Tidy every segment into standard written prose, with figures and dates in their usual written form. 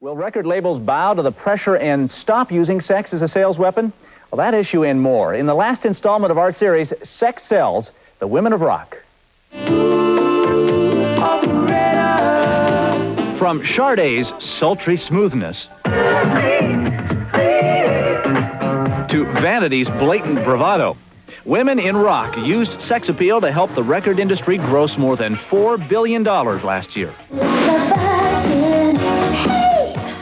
Will record labels bow to the pressure and stop using sex as a sales weapon? Well, that issue and more in the last installment of our series, Sex Sells, The Women of Rock. From Sade's sultry smoothness to Vanity's blatant bravado, women in rock used sex appeal to help the record industry gross more than $4 billion last year.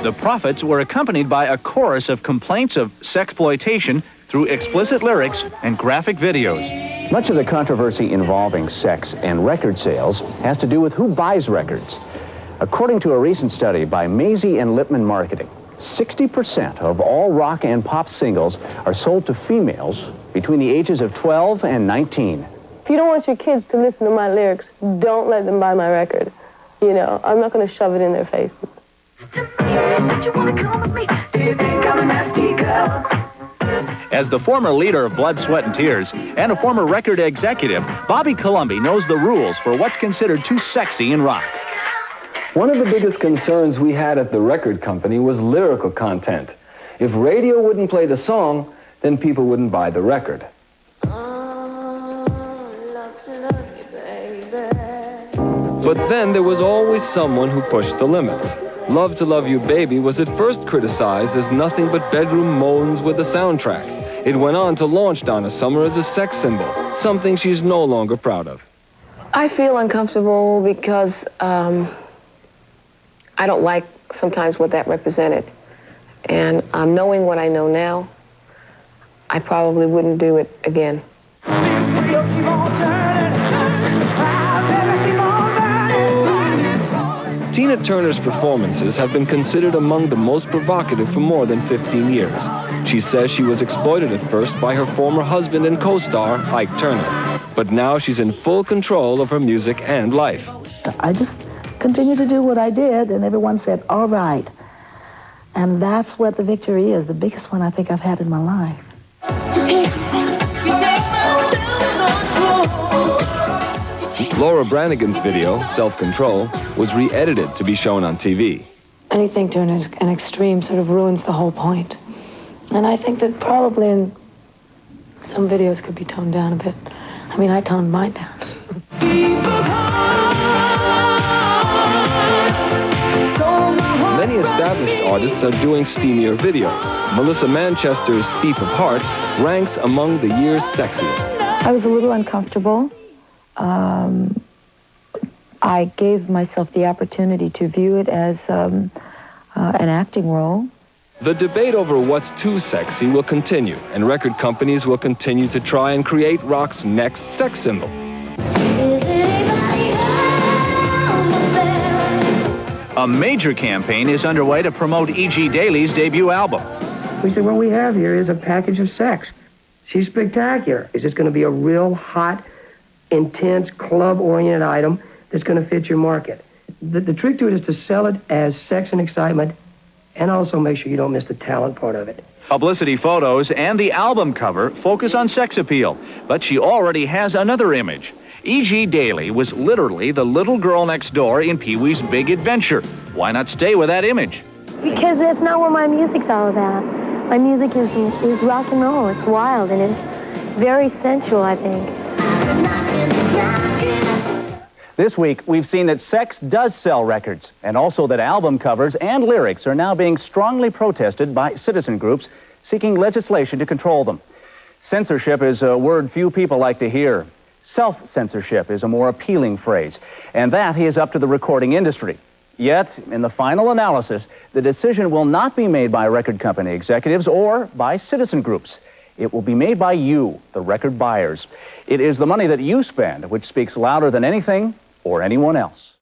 The profits were accompanied by a chorus of complaints of sexploitation through explicit lyrics and graphic videos. Much of the controversy involving sex and record sales has to do with who buys records. According to a recent study by Maisie and Lipman Marketing, 60% of all rock and pop singles are sold to females between the ages of 12 and 19. If you don't want your kids to listen to my lyrics, don't let them buy my record. You know, I'm not going to shove it in their faces. As the former leader of Blood, Sweat, and Tears and a former record executive, Bobby Colomby knows the rules for what's considered too sexy in rock. One of the biggest concerns we had at the record company was lyrical content. If radio wouldn't play the song, then people wouldn't buy the record. But then there was always someone who pushed the limits. Love to Love You Baby was at first criticized as nothing but bedroom moans with a soundtrack. It went on to launch Donna Summer as a sex symbol, something she's no longer proud of. I feel uncomfortable because I don't like sometimes what that represented. And knowing what I know now, I probably wouldn't do it again. Tina Turner's performances have been considered among the most provocative for more than 15 years. She says she was exploited at first by her former husband and co-star, Ike Turner. But now she's in full control of her music and life. I just continued to do what I did, and everyone said, all right. And that's what the victory is, the biggest one I think I've had in my life. Laura Branigan's video, Self-Control, was re-edited to be shown on TV. Anything to an extreme sort of ruins the whole point. And I think that probably in some videos could be toned down a bit. I mean, I toned mine down. Many established artists are doing steamier videos. Melissa Manchester's Thief of Hearts ranks among the year's sexiest. I was a little uncomfortable. I gave myself the opportunity to view it as an acting role. The debate over what's too sexy will continue, and record companies will continue to try and create rock's next sex symbol. A major campaign is underway to promote E.G. Daly's debut album. We said, what we have here is a package of sex. She's spectacular. It's just going to be a real hot, intense, club-oriented item that's going to fit your market. The trick to it is to sell it as sex and excitement, and also make sure you don't miss the talent part of it. Publicity photos and the album cover focus on sex appeal, but she already has another image. E.G. Daly was literally the little girl next door in Pee-wee's Big Adventure. Why not stay with that image? Because that's not what my music's all about. My music is rock and roll. It's wild, and it's very sensual, I think. This week, we've seen that sex does sell records, and also that album covers and lyrics are now being strongly protested by citizen groups seeking legislation to control them. Censorship is a word few people like to hear. Self-censorship is a more appealing phrase, and that is up to the recording industry. Yet, in the final analysis, the decision will not be made by record company executives or by citizen groups. It will be made by you, the record buyers. It is the money that you spend which speaks louder than anything or anyone else.